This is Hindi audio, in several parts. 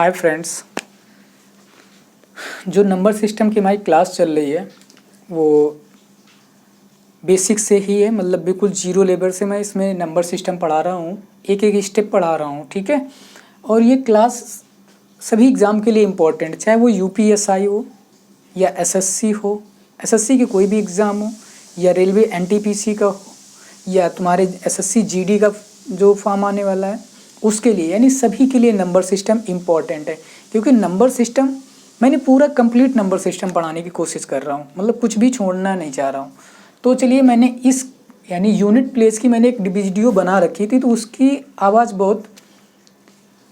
हाय फ्रेंड्स, जो नंबर सिस्टम की हमारी क्लास चल रही है वो बेसिक से ही है। मतलब बिल्कुल जीरो लेवल से मैं इसमें नंबर सिस्टम पढ़ा रहा हूँ, एक एक स्टेप पढ़ा रहा हूँ, ठीक है। और ये क्लास सभी एग्ज़ाम के लिए इम्पोर्टेंट, चाहे वो यूपीएसआई हो या एसएससी हो, एसएससी के कोई भी एग्ज़ाम हो, या रेलवे एनटीपीसी का हो, या तुम्हारे एसएससी जीडी का जो फॉर्म आने वाला है उसके लिए, यानी सभी के लिए नंबर सिस्टम इम्पॉर्टेंट है। क्योंकि नंबर सिस्टम मैंने पूरा कंप्लीट नंबर सिस्टम पढ़ाने की कोशिश कर रहा हूँ, मतलब कुछ भी छोड़ना नहीं चाह रहा हूँ। तो चलिए, मैंने इस यानी यूनिट प्लेस की मैंने एक वीडियो बना रखी थी, तो उसकी आवाज़ बहुत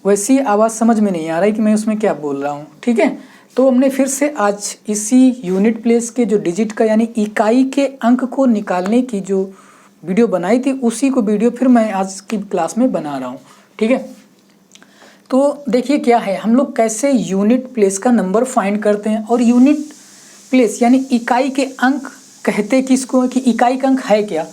वैसी आवाज़ समझ में नहीं आ रहा है कि मैं उसमें क्या बोल रहा हूँ, ठीक है। तो हमने फिर से आज इसी यूनिट प्लेस के जो डिजिट का यानी इकाई के अंक को निकालने की जो वीडियो बनाई थी, उसी को वीडियो फिर मैं आज की क्लास में बना रहा हूँ, ठीक है। तो देखिए क्या है, हम लोग कैसे यूनिट प्लेस का नंबर फाइंड करते हैं। और यूनिट प्लेस यानी इकाई के अंक कहते किसको है, कि इकाई का अंक है क्या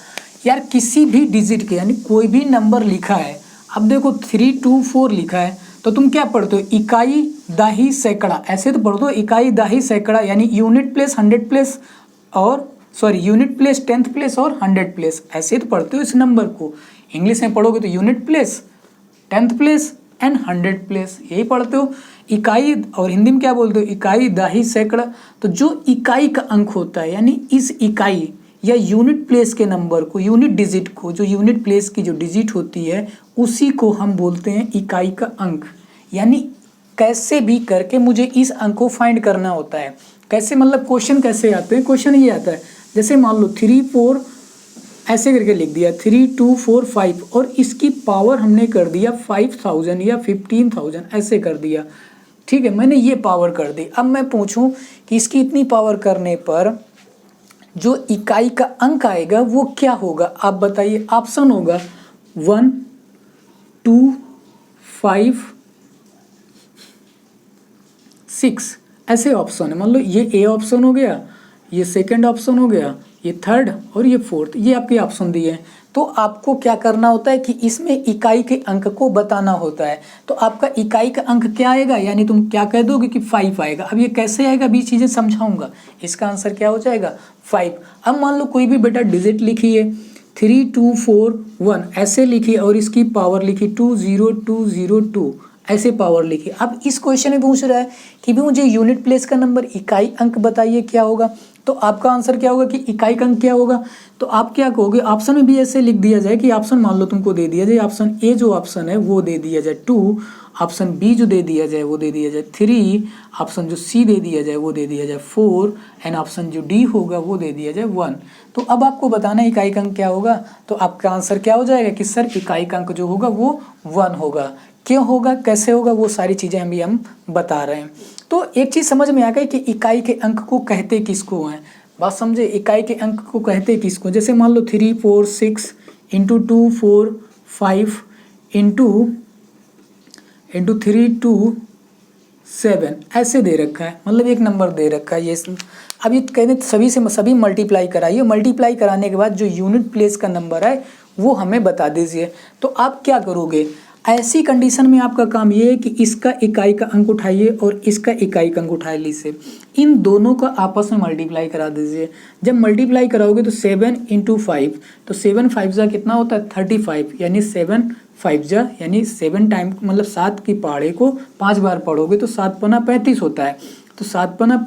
यार, किसी भी डिजिट के यानी कोई भी नंबर लिखा है, अब देखो 324 लिखा है तो तुम क्या पढ़ते हो, इकाई दही सैकड़ा, ऐसे तो पढ़ते हो इकाई दही सैकड़ा, यानी यूनिट प्लेस 100 प्लेस और यूनिट प्लेस 10th प्लेस और 100 प्लेस, ऐसे तो पढ़ते हो इस नंबर को। इंग्लिश में पढ़ोगे तो unit place 10th place and 100 place, यही पढ़ते हो इकाई। और हिंदी में क्या बोलते हो, इकाई दही सैकड़ा। तो जो इकाई का अंक होता है यानी इस इकाई या यूनिट प्लेस के नंबर को, यूनिट डिजिट को, जो यूनिट प्लेस की जो डिजिट होती है उसी को हम बोलते हैं इकाई का अंक। यानी कैसे भी करके मुझे इस अंक को फाइंड करना होता है। कैसे मतलब क्वेश्चन कैसे आते हैं, क्वेश्चन ये आता है जैसे मान लो 3 4 ऐसे करके लिख दिया 3 2 4 5 और इसकी पावर हमने कर दिया 5000 या 15000 ऐसे कर दिया, ठीक है। मैंने ये पावर कर दी। अब मैं पूछूं कि इसकी इतनी पावर करने पर जो इकाई का अंक आएगा वो क्या होगा, आप बताइए। ऑप्शन होगा 1 2 5 6 ऐसे ऑप्शन है। मान लो ये ए ऑप्शन हो गया, ये सेकंड ऑप्शन हो गया, ये थर्ड और ये फोर्थ, ये आपके ऑप्शन दिए हैं। तो आपको क्या करना होता है कि इसमें इकाई के अंक को बताना होता है। तो आपका इकाई का अंक क्या आएगा, यानी तुम क्या कह दोगे कि 5 आएगा। अब ये कैसे आएगा भी चीज़ें समझाऊंगा। इसका आंसर क्या हो जाएगा 5। अब मान लो कोई भी बेटा डिजिट लिखी है 3 2 4 1 ऐसे लिखी और इसकी पावर लिखी 20202 ऐसे पावर लिखी। अब इस क्वेश्चन में पूछ रहा है कि भी मुझे यूनिट प्लेस का नंबर इकाई अंक बताइए क्या होगा। तो आपका आंसर क्या होगा कि इकाई का अंक क्या होगा। तो आप क्या कहोगे, ऑप्शन में भी ऐसे लिख दिया जाए कि ऑप्शन मान लो तुमको दे दिया जाए, ऑप्शन ए जो ऑप्शन है वो दे दिया जाए 2, ऑप्शन बी जो दे दिया जाए वो दे दिया जाए 3, ऑप्शन जो सी दे दिया जाए वो दे दिया जाए 4 एंड ऑप्शन जो डी होगा वो दे दिया जाए 1। तो अब आपको बताना है इकाई का अंक क्या होगा। तो आपका आंसर क्या हो जाएगा कि सर इकाई का अंक जो होगा वो 1 होगा। क्यों होगा, कैसे होगा, वो सारी चीज़ें हम बता रहे हैं। तो एक चीज़ समझ में आ गई कि इकाई के अंक को कहते किसको हैं। बात समझे, इकाई के अंक को कहते किसको। जैसे मान लो 3 4 6 इंटू 2 4 5 इंटू 3 2 7 ऐसे दे रखा है, मतलब एक नंबर दे रखा है ये। अब ये कहते सभी से सभी मल्टीप्लाई कराइए, मल्टीप्लाई कराने के बाद जो यूनिट प्लेस का नंबर है वो हमें बता दीजिए। तो आप क्या करोगे, ऐसी कंडीशन में आपका काम ये है कि इसका इकाई का अंक उठाइए और इसका इकाई का अंक उठा लीजिए, इन दोनों का आपस में मल्टीप्लाई करा दीजिए। जब मल्टीप्लाई कराओगे तो 7 इंटू 5, तो 7 5 जा कितना होता है 35, यानी 7 5 जा यानी 7 टाइम मतलब 7 की पहाड़े को 5 बार पढ़ोगे तो 7 पना 35 होता है। तो 7 पना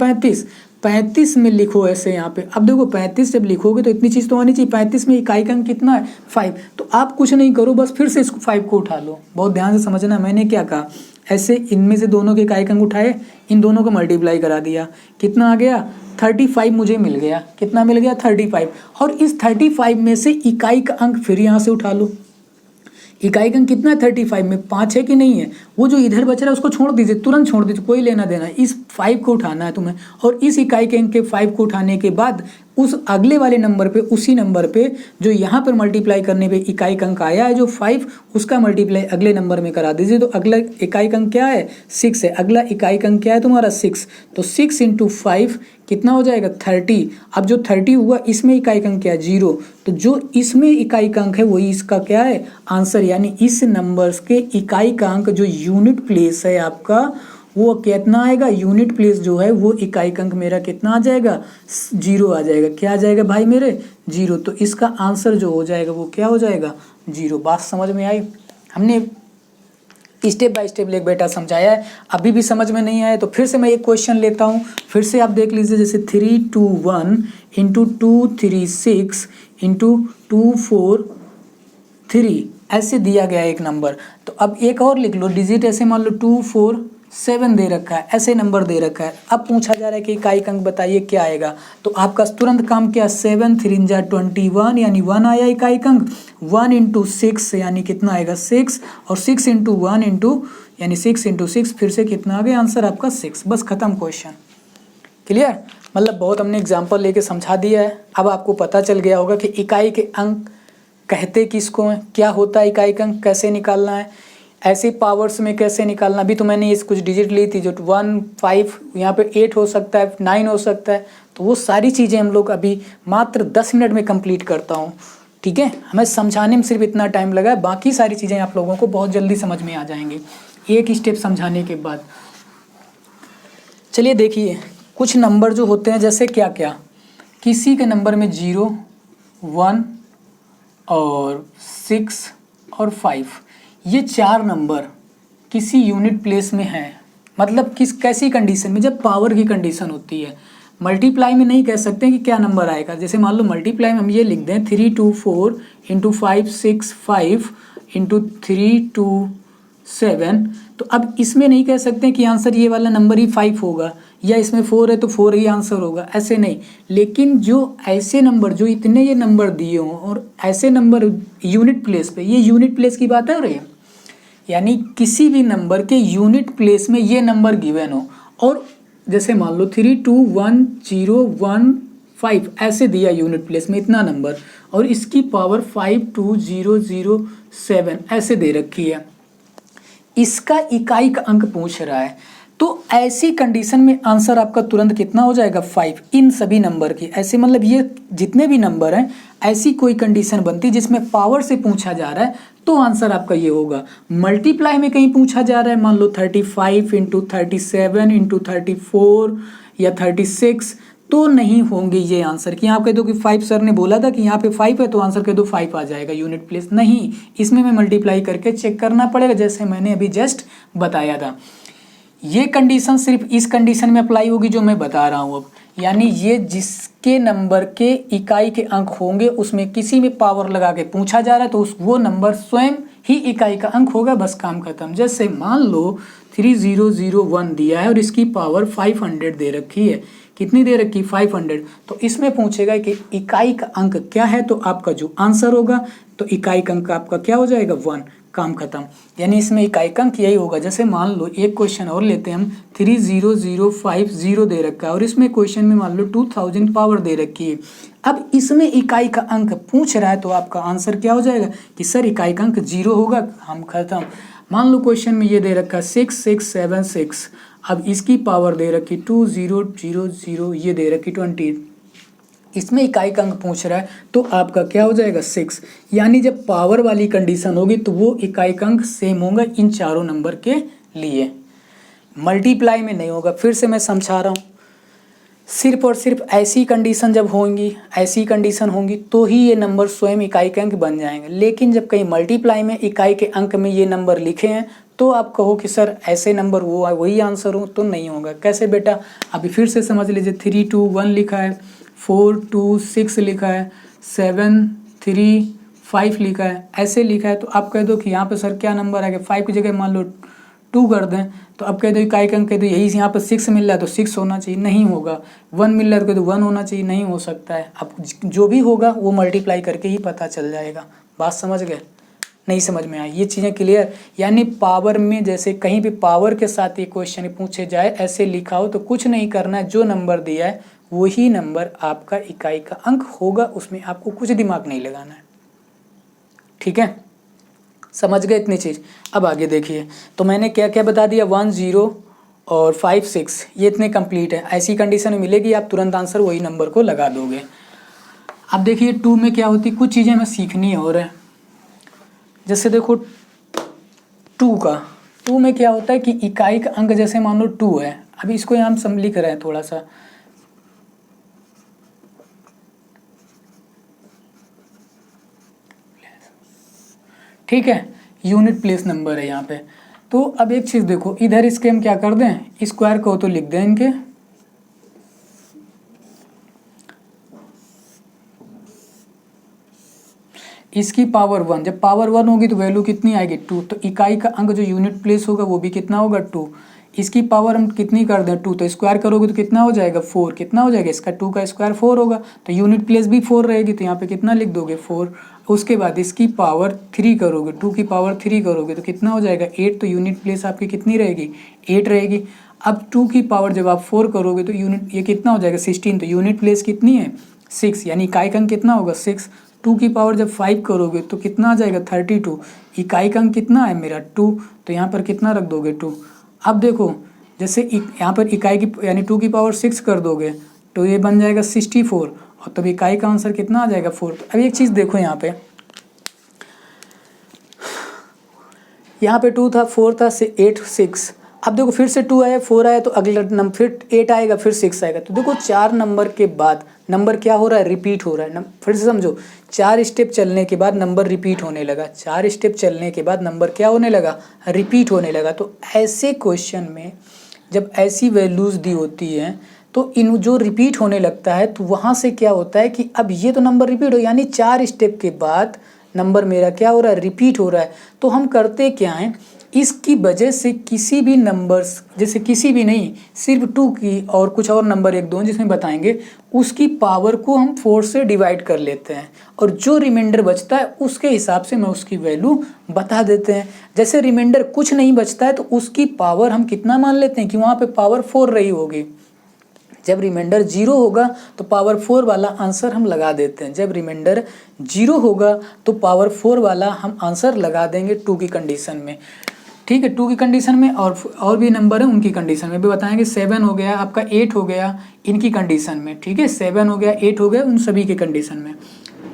35 में लिखो ऐसे यहाँ पे। अब देखो 35 जब लिखोगे तो इतनी चीज़ तो आनी चाहिए, 35 में इकाई का अंक कितना है 5। तो आप कुछ नहीं करो, बस फिर से इसको 5 को उठा लो। बहुत ध्यान से समझना मैंने क्या कहा। ऐसे इनमें से दोनों के इकाई का अंक उठाए, इन दोनों को मल्टीप्लाई करा दिया, कितना आ गया 35 मुझे मिल गया। कितना मिल गया 35। और इस 35 में से इकाई का अंक फिर यहाँ से उठा लो। इकाई का अंक कितना है 35 में 5 है कि नहीं है। वो जो इधर बच रहा है उसको छोड़ दीजिए, तुरंत छोड़ दीजिए, कोई लेना देना। इस 5 को उठाना है तुम्हें और इस इकाई के अंक के 5 को उठाने के बाद उस अगले वाले नंबर पे, उसी नंबर पे जो यहाँ पर मल्टीप्लाई करने पे इकाई अंक आया है जो 5, उसका मल्टीप्लाई अगले नंबर में करा दीजिए। तो अगला इकाई अंक क्या है, 6 है। अगला इकाई अंक क्या है तुम्हारा, 6। तो 6 × 5 कितना हो जाएगा, 30। अब जो 30 हुआ इसमें इकाई अंक क्या है, 0। तो जो इसमें इकाई अंक है वही इसका क्या है, आंसर। यानी इस नंबर्स के इकाई अंक जो यूनिट प्लेस है आपका, वो कितना आएगा, यूनिट प्लेस जो है वो इकाई अंक मेरा कितना आ जाएगा, 0 आ जाएगा। क्या आ जाएगा भाई मेरे, 0। तो इसका आंसर जो हो जाएगा वो क्या हो जाएगा, 0। बात समझ में आई। हमने स्टेप बाय स्टेप लेकर बेटा समझाया है। अभी भी समझ में नहीं आया तो फिर से मैं एक क्वेश्चन लेता हूँ, फिर से आप देख लीजिए। जैसे 3 2 1 × 2 3 6 × 2 4 3 ऐसे दिया गया है एक नंबर। तो अब एक और लिख लो डिजिट, ऐसे मान लो 2 4 7 दे रखा है, ऐसे नंबर दे रखा है। अब पूछा जा रहा है कि इकाई अंक बताइए क्या आएगा। तो आपका तुरंत काम क्या, 7 3 जा 21 यानी 1 आया इकाई अंक। 1 × 6 यानी कितना आएगा, 6। और 6 × 1 यानी 6 × 6 फिर से कितना आ गया आंसर आपका, 6। बस खत्म क्वेश्चन। क्लियर, मतलब बहुत हमने एग्जाम्पल लेके समझा दिया है। अब आपको पता चल गया होगा कि इकाई के अंक कहते किसको हैं, क्या होता है इकाई अंक, कैसे निकालना है, ऐसे पावर्स में कैसे निकालना। अभी तो मैंने इस कुछ डिजिट ली थी, जो 1 5 यहाँ पे 8 हो सकता है, 9 हो सकता है। तो वो सारी चीज़ें हम लोग अभी मात्र 10 मिनट में कंप्लीट करता हूँ। ठीक है, हमें समझाने में सिर्फ इतना टाइम लगा है, बाकी सारी चीज़ें आप लोगों को बहुत जल्दी समझ में आ जाएंगी एक स्टेप समझाने के बाद। चलिए देखिए, कुछ नंबर जो होते हैं जैसे क्या क्या, किसी के नंबर में 0 1 और 6 और 5, ये 4 नंबर किसी यूनिट प्लेस में है। मतलब कैसी कंडीशन में, जब पावर की कंडीशन होती है। मल्टीप्लाई में नहीं कह सकते कि क्या नंबर आएगा। जैसे मान लो मल्टीप्लाई में हम ये लिख दें 3 2 4 × 5 6 5 × 3 2 7। तो अब इसमें नहीं कह सकते कि आंसर ये वाला नंबर ही 5 होगा, या इसमें 4 है तो 4 ही आंसर होगा, ऐसे नहीं। लेकिन जो ऐसे नंबर, जो इतने ये नंबर दिए हों और ऐसे नंबर यूनिट प्लेस पे, ये यूनिट प्लेस की बात है रही, यानी किसी भी नंबर के यूनिट प्लेस में ये नंबर गिवन हो। और जैसे मान लो 3 2 1 0 1 5 ऐसे दिया यूनिट प्लेस में इतना नंबर, और इसकी पावर 5 2 0 0 7 ऐसे दे रखी है। इसका इकाई का अंक पूछ रहा है। तो ऐसी कंडीशन में आंसर आपका तुरंत कितना हो जाएगा, 5। इन सभी नंबर की ऐसे, मतलब ये जितने भी नंबर हैं, ऐसी कोई कंडीशन बनती जिसमें पावर से पूछा जा रहा है तो आंसर आपका ये होगा। मल्टीप्लाई में कहीं पूछा जा रहा है, मान लो 35 × 37 × 34 या 36, तो नहीं होंगे ये आंसर। कि यहाँ कह दो कि 5 सर ने बोला था कि यहाँ पे 5 है, तो आंसर कह दो 5 आ जाएगा यूनिट प्लेस। नहीं, इसमें मैं मल्टीप्लाई करके चेक करना पड़ेगा, जैसे मैंने अभी जस्ट बताया था। ये कंडीशन सिर्फ इस कंडीशन में अप्लाई होगी जो मैं बता रहा हूँ अब। यानी ये जिसके नंबर के इकाई के अंक होंगे उसमें किसी में पावर लगा के पूछा जा रहा है, तो वो नंबर स्वयं ही इकाई का अंक होगा। बस काम खत्म। जैसे मान लो 3001 दिया है और इसकी पावर 500 दे रखी है। कितनी दे रखी, 500। तो इसमें पूछेगा कि इकाई का अंक क्या है, तो आपका जो आंसर होगा, तो इकाई का अंक आपका क्या हो जाएगा, 1। काम खत्म। यानी इसमें इकाई का अंक यही होगा। जैसे मान लो एक क्वेश्चन और लेते हैं हम, 30050 दे रखा है और इसमें क्वेश्चन में मान लो 2000 पावर दे रखी है। अब इसमें इकाई का अंक पूछ रहा है, तो आपका आंसर क्या हो जाएगा कि सर इकाई का अंक 0 होगा। हम खत्म। मान लो क्वेश्चन में ये दे रखा है 6676, अब इसकी पावर दे रखी 2000, ये दे रखी 20, इसमें इकाई का अंक पूछ रहा है, तो आपका क्या हो जाएगा, 6। यानी जब पावर वाली कंडीशन होगी तो वो इकाई का अंक सेम होगा इन चारों नंबर के लिए। मल्टीप्लाई में नहीं होगा। फिर से मैं समझा रहा हूँ, सिर्फ और सिर्फ ऐसी कंडीशन जब होंगी, ऐसी कंडीशन होंगी तो ही ये नंबर स्वयं इकाई के अंक बन जाएंगे। लेकिन जब कहीं मल्टीप्लाई में इकाई के अंक में ये नंबर लिखे हैं, तो आप कहो कि सर ऐसे नंबर वो वही आंसर हो, तो नहीं होगा। कैसे बेटा, अभी फिर से समझ लीजिए। 3 2 1 लिखा है, 4 2 6 लिखा है, 7 3 5 लिखा है, ऐसे लिखा है। तो आप कह दो कि यहाँ पे सर क्या नंबर आएगा, 5 की जगह मान लो 2 कर दें, तो अब कह दो इकाई का अंक कह दो यही यहाँ पर 6 मिल रहा है तो 6 होना चाहिए, नहीं होगा। 1 मिल रहा है तो कह दो 1 होना चाहिए, नहीं हो सकता है। अब जो भी होगा वो मल्टीप्लाई करके ही पता चल जाएगा। बात समझ गए, नहीं समझ में आई ये चीज़ें क्लियर। यानी पावर में जैसे कहीं भी पावर के साथ ये क्वेश्चन पूछे जाए, ऐसे लिखा हो तो कुछ नहीं करना है, जो नंबर दिया है वही नंबर आपका इकाई का अंक होगा, उसमें आपको कुछ दिमाग नहीं लगाना है। ठीक है, समझ गए इतनी चीज़। अब आगे देखिए, तो मैंने क्या क्या बता दिया, 1 0 और 5 6 ये इतने कंप्लीट है। ऐसी कंडीशन में मिलेगी आप तुरंत आंसर वही नंबर को लगा दोगे। अब देखिए 2 में क्या होती है, कुछ चीज़ें हमें सीखनी और है। जैसे देखो 2 में क्या होता है कि इकाई का अंक जैसे मान लो 2 है। अभी इसको यहाँ हम लिख रहे हैं थोड़ा सा, ठीक है, यूनिट प्लेस नंबर है यहाँ पे। तो अब एक चीज़ देखो, इधर इसके हम क्या कर दें, स्क्वायर को तो लिख दें इनके, इसकी पावर 1, जब पावर 1 होगी तो वैल्यू कितनी आएगी 2, तो इकाई का अंक जो यूनिट प्लेस होगा वो भी कितना होगा 2। इसकी पावर हम कितनी कर दें 2, तो स्क्वायर करोगे तो कितना हो जाएगा 4, कितना हो जाएगा इसका 2 का स्क्वायर 4 होगा, तो यूनिट प्लेस भी 4 रहेगी, तो यहाँ पे कितना लिख दोगे 4। उसके बाद इसकी पावर 3 करोगे, 2 की पावर 3 करोगे तो कितना हो जाएगा 8, तो यूनिट प्लेस आपकी कितनी रहेगी 8 रहेगी। अब 2 की पावर जब आप 4 करोगे तो यूनिट ये कितना हो जाएगा 16, तो यूनिट प्लेस कितनी है 6, यानी इकाई का अंक कितना होगा 6। 2 की पावर जब 5 करोगे तो कितना आ जाएगा 32, इकाई का अंक कितना है मेरा 2, तो यहाँ पर कितना रख दोगे 2। अब देखो जैसे यहाँ पर इकाई की यानी 2 की पावर 6 कर दोगे तो ये बन जाएगा 64, और तब इकाई का आंसर कितना आ जाएगा 4। तो अब एक चीज़ देखो यहाँ पे 2 था, 4 था, 8 6, अब देखो फिर से 2 आया, 4 आया, तो अगला नंबर फिर 8 आएगा, फिर 6 आएगा। तो देखो 4 नंबर के बाद नंबर क्या हो रहा है, रिपीट हो रहा है। फिर से समझो, 4 स्टेप चलने के बाद नंबर रिपीट होने लगा, 4 स्टेप चलने के बाद नंबर क्या होने लगा, रिपीट होने लगा। तो ऐसे क्वेश्चन में जब ऐसी वैल्यूज़ दी होती हैं तो इन जो रिपीट होने लगता है तो वहाँ से क्या होता है कि अब ये तो नंबर रिपीट हो, यानी 4 स्टेप के बाद नंबर मेरा क्या हो रहा है, रिपीट हो रहा है। तो हम करते क्या हैं, इसकी वजह से किसी भी नंबर्स, जैसे किसी भी नहीं, सिर्फ 2 की और कुछ और नंबर 1 2 जिसमें बताएंगे, उसकी पावर को हम 4 से डिवाइड कर लेते हैं, और जो रिमाइंडर बचता है उसके हिसाब से मैं उसकी वैल्यू बता देते हैं। जैसे रिमाइंडर कुछ नहीं बचता है तो उसकी पावर हम कितना मान लेते हैं कि वहाँ पे पावर 4 रही होगी। जब रिमाइंडर 0 होगा तो पावर 4 वाला आंसर हम लगा देते हैं। जब रिमाइंडर 0 होगा तो पावर 4 वाला हम आंसर लगा देंगे 2 की कंडीशन में। ठीक है, 2 की कंडीशन में, और भी नंबर है उनकी कंडीशन में भी बताएंगे। 7 हो गया आपका, 8 हो गया इनकी कंडीशन में। ठीक है, 7 हो गया, 8 हो गया, उन सभी के कंडीशन में।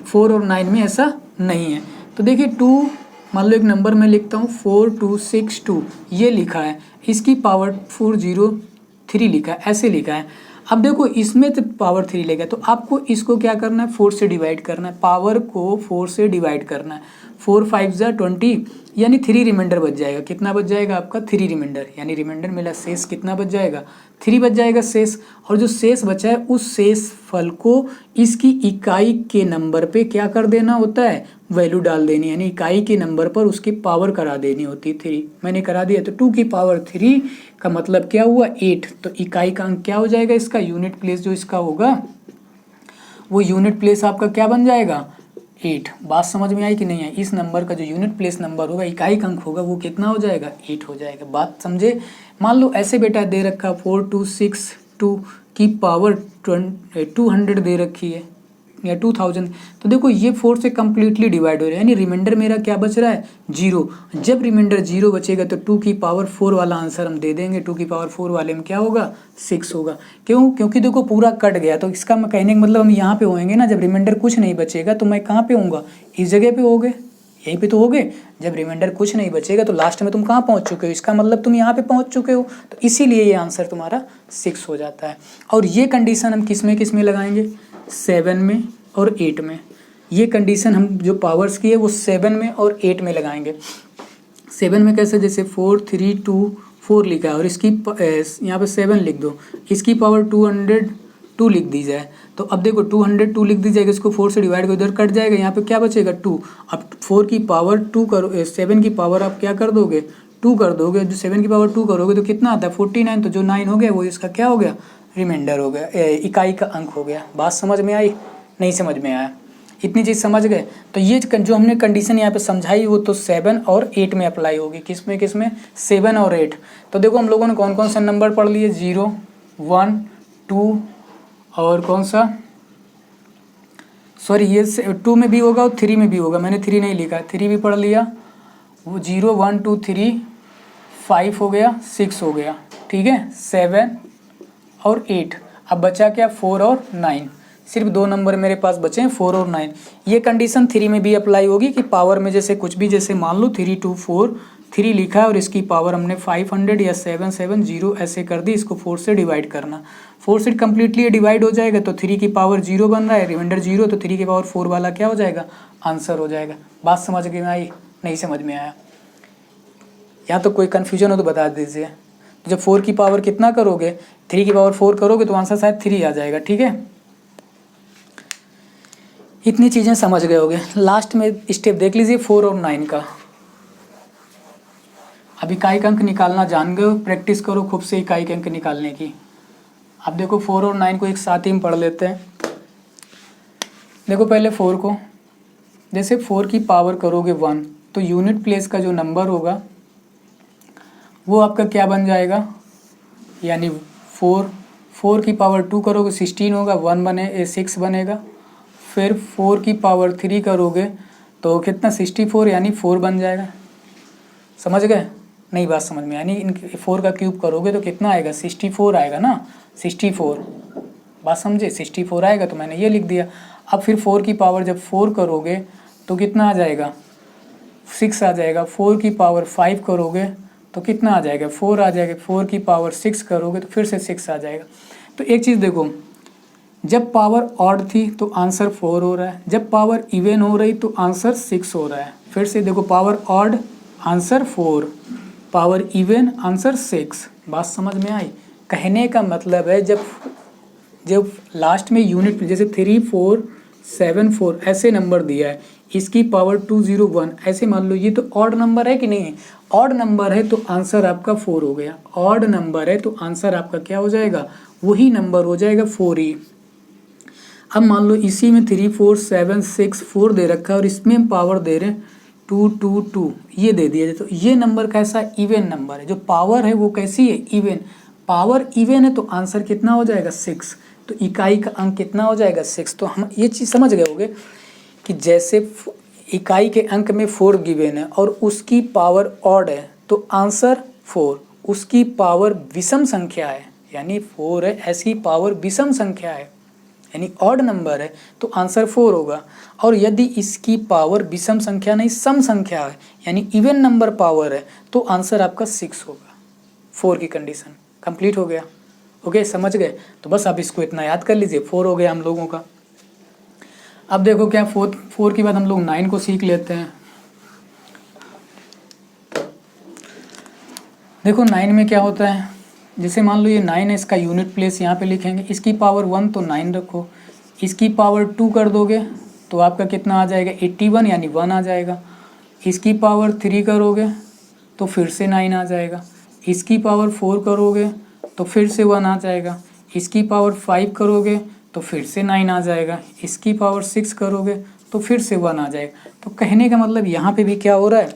4 और 9 में ऐसा नहीं है। तो देखिए 2, मान लो एक नंबर मैं लिखता हूँ 4262, ये लिखा है, इसकी पावर 403 लिखा है, ऐसे लिखा है। अब देखो इसमें तो पावर 3 लेगा, तो आपको इसको क्या करना है, 4 से डिवाइड करना है, पावर को 4 से डिवाइड करना है। 4 5 जा 20, यानी 3 रिमाइंडर बच जाएगा। कितना बच जाएगा आपका 3 रिमाइंडर, यानी रिमाइंडर मिला, शेष कितना बच जाएगा 3 बच जाएगा शेष। और जो शेष बचा है उस शेष फल को इसकी इकाई के नंबर पे क्या कर देना होता है, वैल्यू डाल देनी, यानी इकाई के नंबर पर उसकी पावर करा देनी होती है 3। मैंने करा दिया, तो 2 की पावर 3 का मतलब क्या हुआ 8, तो इकाई का अंक क्या हो जाएगा इसका, यूनिट प्लेस जो इसका होगा वो यूनिट प्लेस आपका क्या बन जाएगा 8। बात समझ में आई कि नहीं आई, इस नंबर का जो यूनिट प्लेस नंबर होगा, इकाई का अंक होगा, वो कितना हो जाएगा 8 हो जाएगा। बात समझे। मान लो ऐसे बेटा दे रखा 4262 की पावर 200 दे रखी है या 2000, तो देखो ये 4 से कम्प्लीटली डिवाइड हो रहा है, यानी रिमाइंडर मेरा क्या बच रहा है 0। जब रिमाइंडर 0 बचेगा तो 2 की पावर 4 वाला आंसर हम दे देंगे। 2 की पावर 4 वाले में क्या होगा 6 होगा। क्यों, क्योंकि देखो पूरा कट गया, तो इसका कहने का मतलब हम यहाँ पे होंगे ना, जब रिमाइंडर कुछ नहीं बचेगा तो मैं कहाँ पे होऊंगा, इस जगह पे होगे, यहीं पे तो होगे। जब रिमाइंडर कुछ नहीं बचेगा तो लास्ट में तुम कहाँ पहुँच चुके हो, इसका मतलब तुम यहाँ पे पहुँच चुके हो, तो इसीलिए ये आंसर तुम्हारा 6 हो जाता है। और ये कंडीशन हम किस में लगाएंगे, 7 में और 8 में। ये कंडीशन हम जो पावर्स की है वो 7 में और 8 में लगाएंगे। 7 में कैसे, जैसे 4 3 2 4 लिखा है और इसकी यहाँ पे 7 लिख दो, इसकी पावर 202 लिख दी जाए। तो अब देखो 202 लिख दी जाएगी, इसको 4 से डिवाइड कर इधर कट जाएगा, यहाँ पे क्या बचेगा 2। अब 4 की पावर 2 करो, 7 की पावर आप क्या कर दोगे 2 कर दोगे, जो 7 की पावर 2 करोगे तो कितना आता है 49, तो जो 9 हो गया वो इसका क्या हो गया रिमाइंडर हो गया, इकाई का अंक हो गया। बात समझ में आई, नहीं समझ में आया, इतनी चीज़ समझ गए। तो ये जो हमने कंडीशन यहाँ पे समझाई वो तो 7 और 8 में अप्लाई होगी। किस में 7 और 8। तो देखो हम लोगों ने कौन कौन से नंबर पढ़ लिए, 0 1 2 और कौन सा, सॉरी ये 2 में भी होगा और 3 में भी होगा, मैंने 3 नहीं लिखा, 3 भी पढ़ लिया, वो 0 1 2 3 5 हो गया, 6 हो गया, ठीक है, 7 और 8। अब बचा क्या, 4 और 9, सिर्फ 2 नंबर मेरे पास बचे हैं, 4 और 9। ये कंडीशन 3 में भी अप्लाई होगी कि पावर में जैसे कुछ भी, जैसे मान लो 3 2 4 3 लिखा है और इसकी पावर हमने 500 या 770 ऐसे कर दी, इसको 4 से डिवाइड करना, 4 से कम्प्लीटली डिवाइड हो जाएगा तो 3 की पावर 0 बन रहा है, रिमाइंडर 0, तो 3 की पावर 4 वाला क्या हो जाएगा, आंसर हो जाएगा। बात समझ में आई, नहीं समझ में आया, या तो कोई कन्फ्यूजन हो तो बता दीजिए। तो जब 4 की पावर कितना करोगे, 3 की पावर 4 करोगे तो आंसर शायद 3 आ जाएगा, ठीक है। इतनी चीज़ें समझ गए होगे। लास्ट में स्टेप देख लीजिए 4 और 9 का। अब इकाई अंक निकालना जान गए हो, प्रैक्टिस करो खूब से इकाई अंक निकालने की। अब देखो 4 और 9 को एक साथ ही हम पढ़ लेते हैं। देखो पहले 4 को, जैसे 4 की पावर करोगे 1 तो यूनिट प्लेस का जो नंबर होगा वो आपका क्या बन जाएगा, यानी 4 की पावर 2 करोगे 16 होगा, 1 बने 6 बनेगा। फिर 4 की पावर 3 करोगे तो कितना 64, यानी 4 बन जाएगा। समझ गए, नहीं बात समझ में, यानी इन 4 का क्यूब करोगे तो कितना आएगा, 64 आएगा ना, 64, बात समझे, 64 आएगा, तो मैंने ये लिख दिया। अब फिर 4 की पावर जब 4 करोगे तो कितना आ जाएगा, 6 आ जाएगा। 4 की पावर 5 करोगे तो कितना आ जाएगा, 4 आ जाएगा। 4 की पावर 6 करोगे तो फिर से 6 आ जाएगा। तो एक चीज़ देखो, जब पावर ऑड थी तो आंसर 4 हो रहा है, जब पावर इवन हो रही तो आंसर 6 हो रहा है। फिर से देखो, power odd answer 4, power even answer 6। बात समझ में आई। कहने का मतलब है जब लास्ट में यूनिट, जैसे 3 4 7 4 ऐसे नंबर दिया है, इसकी पावर 201 ऐसे मान लो, ये तो ऑड नंबर है कि नहीं है, ऑड नंबर है तो आंसर आपका 4 हो गया। ऑड नंबर है तो आंसर आपका क्या हो जाएगा, वही नंबर हो जाएगा 4 ही। अब मान लो इसी में 3 4 7 6 4 दे रखा है और इसमें हम पावर दे रहे हैं 2 2 2, ये दे दिया जाए तो ये नंबर कैसा, इवन नंबर है। जो पावर है वो कैसी है, इवन। पावर इवन है तो आंसर कितना हो जाएगा, 6। तो इकाई का अंक कितना हो जाएगा, 6। तो हम ये चीज़ समझ गए होंगे कि जैसे इकाई के अंक में 4 गिवन है और उसकी पावर ऑड है तो आंसर 4, उसकी पावर विषम संख्या है यानी 4 है, ऐसी पावर विषम संख्या है यानी ऑड नंबर है तो आंसर 4 होगा। और यदि इसकी पावर विषम संख्या नहीं सम संख्या है यानी इवन नंबर पावर है तो आंसर आपका 6 होगा। 4 की कंडीशन कंप्लीट हो गया। ओके, समझ गए। तो बस आप इसको इतना याद कर लीजिए, 4 हो गया हम लोगों का। अब देखो क्या 4 के बाद हम लोग 9 को सीख लेते हैं। देखो 9 में क्या होता है, जैसे मान लो ये 9 है, इसका यूनिट प्लेस यहाँ पे लिखेंगे। इसकी पावर 1 तो 9 रखो, इसकी पावर 2 कर दोगे तो आपका कितना आ जाएगा, 81 यानी 1 आ जाएगा। इसकी पावर 3 करोगे तो फिर से 9 आ जाएगा। इसकी पावर 4 करोगे तो फिर से 1 आ जाएगा। इसकी पावर 5 करोगे तो फिर से 9 आ जाएगा। इसकी पावर 6 करोगे तो फिर से 1 आ जाएगा। तो कहने का मतलब यहाँ पे भी क्या हो रहा है,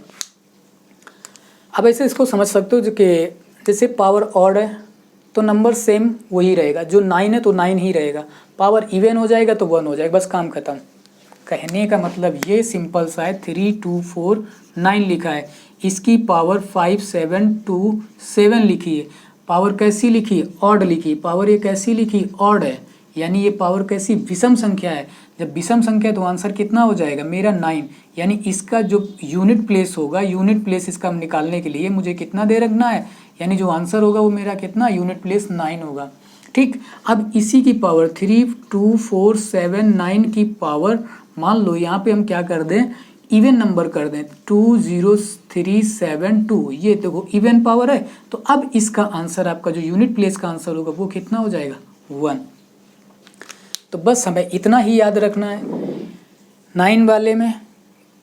अब ऐसे इसको समझ सकते हो जो कि जैसे पावर ऑड है तो नंबर सेम वही रहेगा, जो 9 है तो 9 ही रहेगा। पावर इवन हो जाएगा तो 1 हो जाएगा, बस काम खत्म। कहने का मतलब ये सिंपल सा है। 3 2 4 9 लिखा है, इसकी पावर 5 7 2 7 लिखी है। पावर कैसी लिखी, ऑड लिखी। पावर ये कैसी लिखी, ऑड है, यानी ये पावर कैसी, विषम संख्या है। जब विषम संख्या है तो आंसर कितना हो जाएगा मेरा 9, यानी इसका जो यूनिट प्लेस होगा, यूनिट प्लेस इसका निकालने के लिए मुझे कितना दे रखना है, यानी जो आंसर होगा वो मेरा कितना, यूनिट प्लेस 9 होगा। ठीक, अब इसी की पावर 3 2 4 7 9 की पावर मान लो यहाँ पे हम क्या कर दें, इवन नंबर कर दें 2 0 3 7 2, ये देखो इवन पावर है। तो अब इसका आंसर आपका जो यूनिट प्लेस का आंसर होगा वो कितना हो जाएगा, 1। तो बस हमें इतना ही याद रखना है। 9 वाले में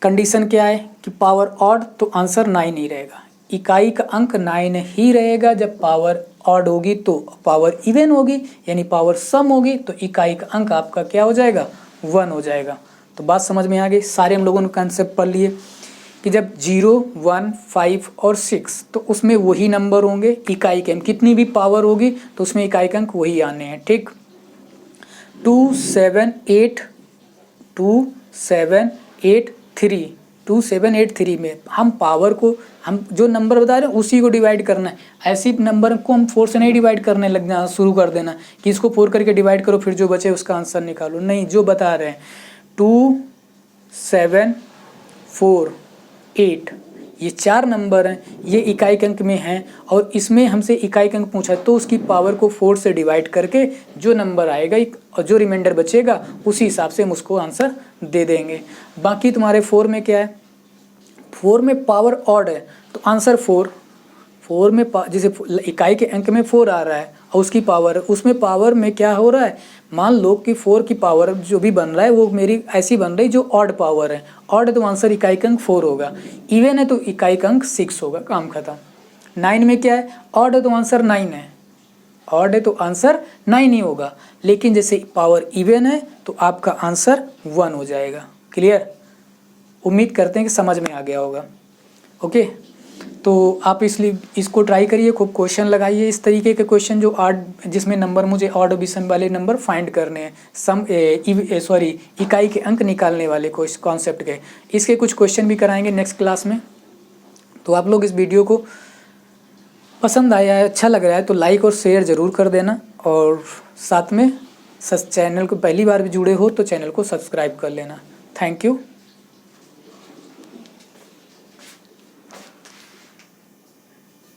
कंडीशन क्या है कि पावर ऑड तो आंसर 9 ही रहेगा। इकाई का अंक 9 ही रहेगा। जब पावर ऑड होगी तो पावर इवन होगी, यानी पावर सम होगी तो इकाई का अंक आपका क्या हो जाएगा, 1 हो जाएगा। तो बात समझ में आ गई। सारे हम लोगों ने कंसेप्ट पढ़ लिए कि जब 0 1 5 और 6 तो उसमें वही नंबर होंगे। इकाई के अंक कितनी भी पावर होगी तो उसमें इकाई का अंक वही आने हैं। ठीक, 2783 में हम पावर को, हम जो नंबर बता रहे हैं उसी को डिवाइड करना है। ऐसी नंबर को हम 4 से नहीं डिवाइड करने लग जाना शुरू कर देना कि इसको 4 करके डिवाइड करो फिर जो बचे उसका आंसर निकालो, नहीं, जो बता रहे हैं 2748 ये 4 नंबर हैं, ये इकाई अंक में हैं और इसमें हमसे इकाई अंक पूछा तो उसकी पावर को 4 से डिवाइड करके जो नंबर आएगा और जो रिमाइंडर बचेगा उसी हिसाब से हम उसको आंसर दे देंगे। बाकी तुम्हारे 4 में क्या है, 4 में पावर ऑड है तो आंसर 4 में जैसे इकाई के अंक में 4 आ रहा है और उसकी पावर, उसमें पावर में क्या हो रहा है, मान लो कि 4 की पावर जो भी बन रहा है वो मेरी ऐसी बन रही जो ऑड पावर है, ऑड है तो आंसर इकाई अंक 4 होगा, इवन है तो इकाई अंक 6 होगा, काम खत्म। 9 में क्या है, ऑड है तो आंसर 9 है, ऑड है तो आंसर 9 ही होगा, लेकिन जैसे पावर इवन है तो आपका आंसर 1 हो जाएगा। क्लियर, उम्मीद करते हैं कि समझ में आ गया होगा। ओके, तो आप इसलिए इसको ट्राई करिए, खूब क्वेश्चन लगाइए इस तरीके के क्वेश्चन जो जिसमें नंबर मुझे ऑड डिवीजन वाले नंबर फाइंड करने हैं, इकाई के अंक निकालने वाले कॉन्सेप्ट के। इसके कुछ क्वेश्चन भी कराएंगे नेक्स्ट क्लास में। तो आप लोग इस वीडियो को पसंद आया है, अच्छा लग रहा है तो लाइक और शेयर ज़रूर कर देना, और साथ में चैनल को पहली बार भी जुड़े हो तो चैनल को सब्सक्राइब कर लेना। Thank you.